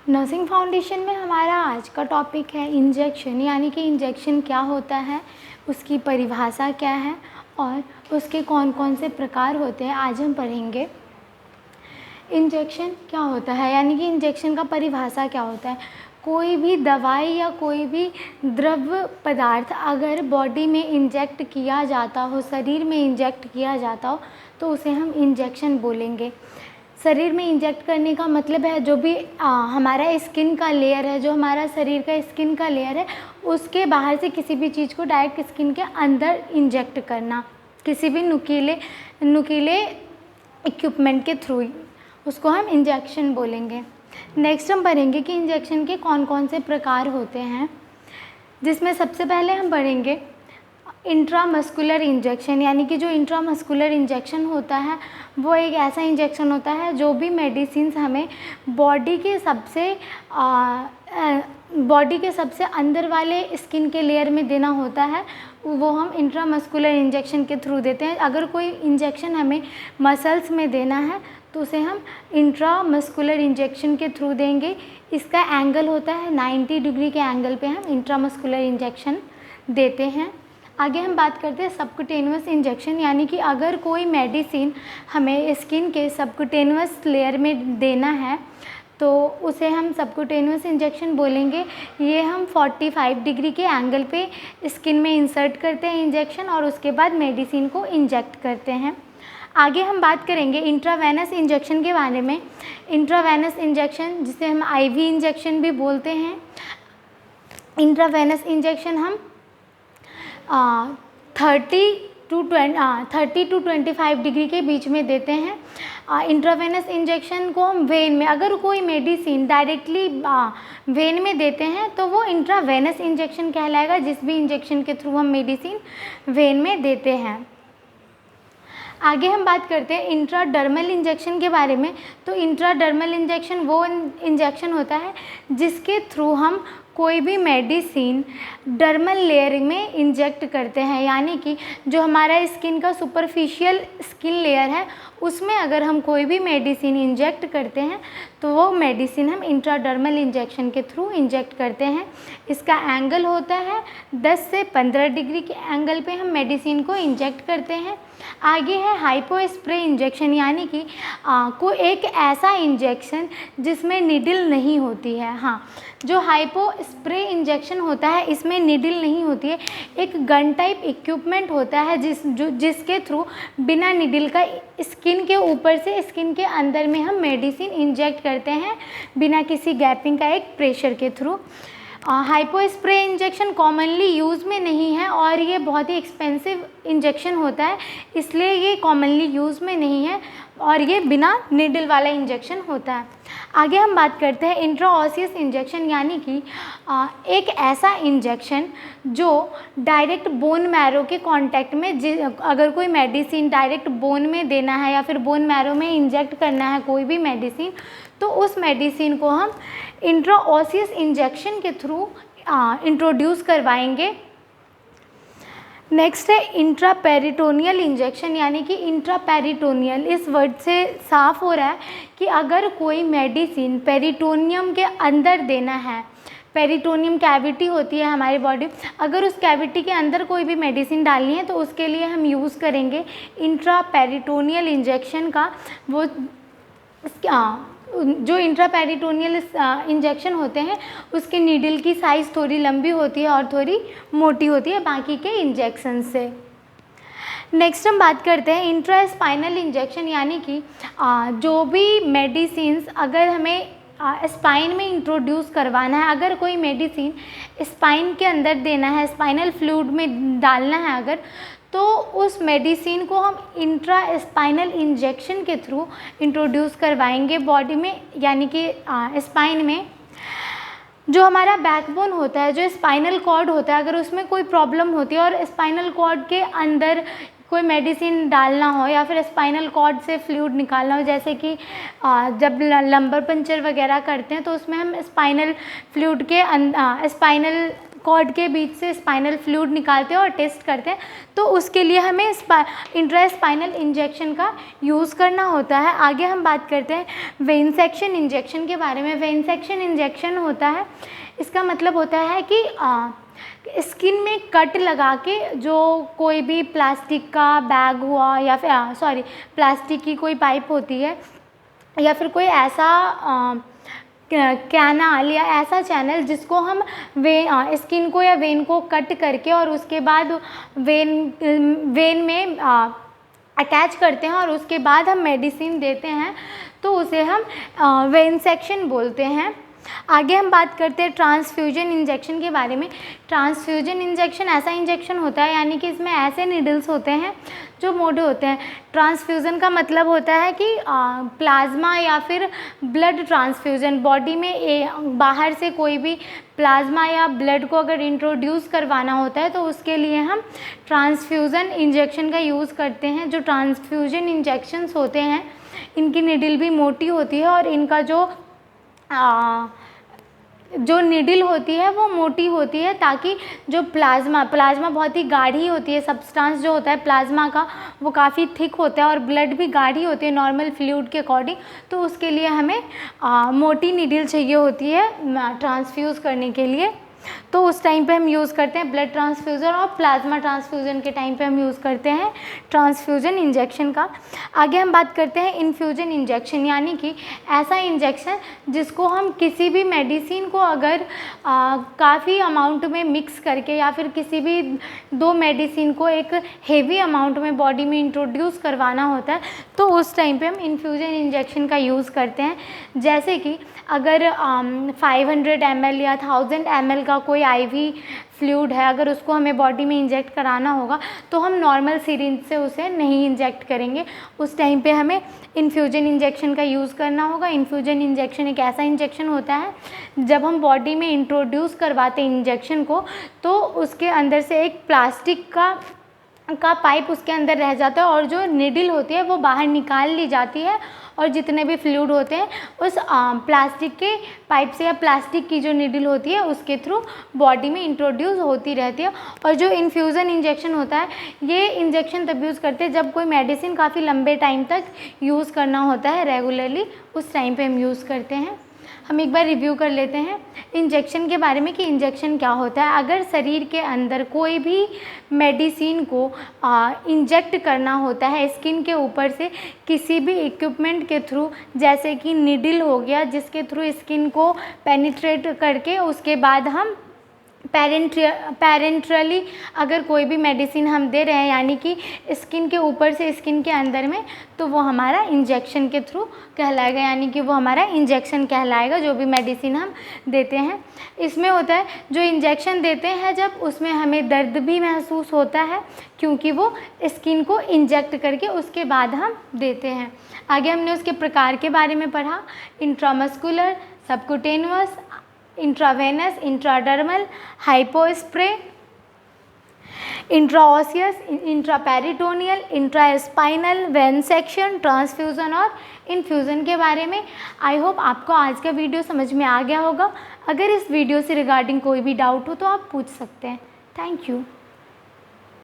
Nursing foundation में हमारा आज का टॉपिक है इंजेक्शन, यानी कि इंजेक्शन क्या होता है, उसकी परिभाषा क्या है और उसके कौन कौन से प्रकार होते हैं, आज हम पढ़ेंगे। इंजेक्शन क्या होता है, यानी कि इंजेक्शन का परिभाषा क्या होता है। कोई भी दवाई या कोई भी द्रव्य पदार्थ अगर बॉडी में इंजेक्ट किया जाता हो, शरीर में इंजेक्ट किया जाता हो, तो उसे हम इंजेक्शन बोलेंगे। शरीर में इंजेक्ट करने का मतलब है जो भी हमारा स्किन का लेयर है, जो हमारा शरीर का स्किन का लेयर है, उसके बाहर से किसी भी चीज़ को डायरेक्ट स्किन के अंदर इंजेक्ट करना, किसी भी नुकीले इक्विपमेंट के थ्रू, उसको हम इंजेक्शन बोलेंगे। नेक्स्ट हम पढ़ेंगे कि इंजेक्शन के कौन कौन से प्रकार होते हैं, जिसमें सबसे पहले हम पढ़ेंगे इंट्रामस्कुलर इंजेक्शन। यानी कि जो इंट्रामस्कुलर इंजेक्शन होता है वो एक ऐसा इंजेक्शन होता है जो भी मेडिसिन्स हमें बॉडी के सबसे अंदर वाले स्किन के लेयर में देना होता है, वो हम इंट्रामस्कुलर इंजेक्शन के थ्रू देते हैं। अगर कोई इंजेक्शन हमें मसल्स में देना है तो उसे हम इंट्रामस्कुलर इंजेक्शन के थ्रू देंगे। इसका एंगल होता है 90 डिग्री के एंगल पे हम इंट्रामस्कुलर इंजेक्शन देते हैं। आगे हम बात करते हैं सबक्यूटेनियस इंजेक्शन, यानी कि अगर कोई मेडिसिन हमें स्किन के सबक्यूटेनियस लेयर में देना है तो उसे हम सबक्यूटेनियस इंजेक्शन बोलेंगे। ये हम 45 डिग्री के एंगल पे स्किन में इंसर्ट करते हैं इंजेक्शन और उसके बाद मेडिसिन को इंजेक्ट करते हैं। आगे हम बात करेंगे इंट्रावेनस इंजेक्शन के बारे में। इंट्रावेनस इंजेक्शन, जिसे हम आईवी इंजेक्शन भी बोलते हैं, इंट्रावेनस इंजेक्शन हम 30 टू 25 डिग्री के बीच में देते हैं। इंट्रावेनस इंजेक्शन को हम वेन में, अगर कोई मेडिसिन डायरेक्टली वेन में देते हैं तो वो इंट्रावेनस इंजेक्शन कहलाएगा, जिस भी इंजेक्शन के थ्रू हम मेडिसिन वेन में देते हैं। आगे हम बात करते हैं इंट्राडर्मल इंजेक्शन के बारे में। तो इंट्राडर्मल इंजेक्शन वो इंजेक्शन होता है जिसके थ्रू हम कोई भी मेडिसिन डर्मल लेयर में इंजेक्ट करते हैं, यानी कि जो हमारा स्किन का सुपरफिशियल स्किन लेयर है उसमें अगर हम कोई भी मेडिसिन इंजेक्ट करते हैं तो वो मेडिसिन हम इंट्राडर्मल इंजेक्शन के थ्रू इंजेक्ट करते हैं। इसका एंगल होता है 10 से 15 डिग्री के एंगल पे हम मेडिसिन को इंजेक्ट करते हैं। आगे है हाइपो स्प्रे इंजेक्शन, यानी कि कोई एक ऐसा इंजेक्शन जिसमें निडल नहीं होती है। हाँ, जो हाइपो स्प्रे इंजेक्शन होता है इसमें निडल नहीं होती है, एक गन टाइप इक्विपमेंट होता है जिसके थ्रू बिना निडल का स्किन के ऊपर से स्किन के अंदर में हम मेडिसिन इंजेक्ट करते हैं, बिना किसी गैपिंग का एक प्रेशर के through. Hypo spray injection commonly use में नहीं है और ये बहुत ही एक्सपेंसिव इंजेक्शन होता है, इसलिए ये कॉमनली यूज़ में नहीं है और ये बिना निडल वाला इंजेक्शन होता है। आगे हम बात करते हैं इंट्राऑसियस इंजेक्शन, यानी कि एक ऐसा इंजेक्शन जो डायरेक्ट बोन मैरो के कांटेक्ट में, अगर कोई मेडिसिन डायरेक्ट बोन में देना है या फिर बोन मैरो में इंजेक्ट करना है कोई भी मेडिसिन, तो उस मेडिसिन को हम इंट्राऑसियस इंजेक्शन के थ्रू इंट्रोड्यूस करवाएंगे। नेक्स्ट है इंट्रापेरिटोनियल इंजेक्शन, यानी कि इंट्रापेरिटोनियल, इस वर्ड से साफ हो रहा है कि अगर कोई मेडिसिन पेरिटोनियम के अंदर देना है, पेरिटोनियम कैविटी होती है हमारी बॉडी, अगर उस कैविटी के अंदर कोई भी मेडिसिन डालनी है तो उसके लिए हम यूज़ करेंगे इंट्रापेरिटोनियल इंजेक्शन का। वो जो इंट्रापेरिटोनियल इंजेक्शन होते हैं उसके नीडल की साइज़ थोड़ी लंबी होती है और थोड़ी मोटी होती है बाकी के इंजेक्शन से। नेक्स्ट हम बात करते हैं इंट्रास्पाइनल इंजेक्शन, यानी कि जो भी मेडिसिन्स अगर हमें स्पाइन में इंट्रोड्यूस करवाना है, अगर कोई मेडिसिन स्पाइन के अंदर देना है, स्पाइनल फ्लूइड में डालना है अगर, तो उस मेडिसिन को हम इंट्रास्पाइनल इंजेक्शन के थ्रू इंट्रोड्यूस करवाएंगे बॉडी में, यानी कि स्पाइन में। जो हमारा बैकबोन होता है, जो स्पाइनल कॉर्ड होता है, अगर उसमें कोई प्रॉब्लम होती है और स्पाइनल कॉर्ड के अंदर कोई मेडिसिन डालना हो या फिर स्पाइनल कॉर्ड से फ्लूइड निकालना हो, जैसे कि जब लंबर पंचर वगैरह करते हैं तो उसमें हम स्पाइनल फ्लूइड के स्पाइनल कॉर्ड के बीच से स्पाइनल फ्लूइड निकालते हैं और टेस्ट करते हैं, तो उसके लिए हमें इंट्रास्पाइनल इंजेक्शन का यूज़ करना होता है। आगे हम बात करते हैं वेन सेक्शन इंजेक्शन के बारे में। वेन सेक्शन इंजेक्शन होता है, इसका मतलब होता है कि स्किन में कट लगा के जो कोई भी प्लास्टिक का बैग हुआ या फिर प्लास्टिक की कोई पाइप होती है या फिर कोई ऐसा कैनाल या ऐसा चैनल जिसको हम स्किन को या वेन को कट करके और उसके बाद वेन में अटैच करते हैं और उसके बाद हम मेडिसिन देते हैं, तो उसे हम वेन सेक्शन बोलते हैं। आगे हम बात करते हैं ट्रांसफ्यूजन इंजेक्शन के बारे में। ट्रांसफ्यूजन इंजेक्शन ऐसा इंजेक्शन होता है, यानी कि इसमें ऐसे नीडल्स होते हैं जो मोटे होते हैं। ट्रांसफ्यूज़न का मतलब होता है कि प्लाज्मा या फिर ब्लड ट्रांसफ्यूज़न, बॉडी में बाहर से कोई भी प्लाज्मा या ब्लड को अगर इंट्रोड्यूस करवाना होता है तो उसके लिए हम ट्रांसफ्यूज़न इंजेक्शन का यूज़ करते हैं। जो ट्रांसफ्यूजन इंजेक्शंस होते हैं इनकी नीडल भी मोटी होती है और इनका जो नीडल होती है वो मोटी होती है, ताकि जो प्लाज्मा बहुत ही गाढ़ी होती है, सब्सटेंस जो होता है प्लाज्मा का वो काफ़ी थिक होता है और ब्लड भी गाढ़ी होती है नॉर्मल फ्लूइड के अकॉर्डिंग, तो उसके लिए हमें मोटी नीडल चाहिए होती है ट्रांसफ्यूज़ करने के लिए। तो उस टाइम पे हम यूज़ करते हैं ब्लड ट्रांसफ्यूज़न, और प्लाज्मा ट्रांसफ्यूज़न के टाइम पे हम यूज़ करते हैं ट्रांसफ्यूजन इंजेक्शन का। आगे हम बात करते हैं इन्फ्यूजन इंजेक्शन, यानी कि ऐसा इंजेक्शन जिसको हम किसी भी मेडिसिन को अगर काफ़ी अमाउंट में मिक्स करके या फिर किसी भी दो मेडिसिन को एक हेवी अमाउंट में बॉडी में इंट्रोड्यूस करवाना होता है, तो उस टाइम पे हम इन्फ्यूजन इंजेक्शन का यूज़ करते हैं। जैसे कि अगर 500 ml या 1000 ml का कोई IV फ्लूइड है, अगर उसको हमें बॉडी में इंजेक्ट कराना होगा तो हम नॉर्मल सिरिंज से उसे नहीं इंजेक्ट करेंगे, उस टाइम पे हमें इन्फ्यूजन इंजेक्शन का यूज़ करना होगा। इन्फ्यूजन इंजेक्शन एक ऐसा इंजेक्शन होता है जब हम बॉडी में इंट्रोड्यूस करवाते हैं इंजेक्शन को, तो उसके अंदर से एक प्लास्टिक का पाइप उसके अंदर रह जाता है और जो निडल होती है वो बाहर निकाल ली जाती है, और जितने भी फ्लूइड होते हैं उस प्लास्टिक के पाइप से या प्लास्टिक की जो निडल होती है उसके थ्रू बॉडी में इंट्रोड्यूस होती रहती है। और जो इन्फ्यूज़न इंजेक्शन होता है, ये इंजेक्शन तब यूज़ करते हैं जब कोई मेडिसिन काफ़ी लंबे टाइम तक यूज़ करना होता है रेगुलरली, उस टाइम पे हम यूज़ करते हैं। हम एक बार रिव्यू कर लेते हैं इंजेक्शन के बारे में कि इंजेक्शन क्या होता है। अगर शरीर के अंदर कोई भी मेडिसिन को इंजेक्ट करना होता है स्किन के ऊपर से किसी भी इक्विपमेंट के थ्रू, जैसे कि निडल हो गया जिसके थ्रू स्किन को पेनिट्रेट करके उसके बाद हम पैरेंट्रली अगर कोई भी मेडिसिन हम दे रहे हैं, यानी कि स्किन के ऊपर से स्किन के अंदर में, तो वो हमारा इंजेक्शन के थ्रू कहलाएगा, यानी कि वो हमारा इंजेक्शन कहलाएगा जो भी मेडिसिन हम देते हैं। इसमें होता है जो इंजेक्शन देते हैं जब उसमें हमें दर्द भी महसूस होता है, क्योंकि वो स्किन को इंजेक्ट करके उसके बाद हम देते हैं। आगे हमने उसके प्रकार के बारे में पढ़ा, intramuscular, subcutaneous, intravenous, intradermal, hypospray, intraosseous, intraperitoneal, intraspinal, vein section, transfusion और इन्फ्यूज़न के बारे में। आई होप आपको आज का वीडियो समझ में आ गया होगा। अगर इस वीडियो से रिगार्डिंग कोई भी डाउट हो तो आप पूछ सकते हैं। Thank you.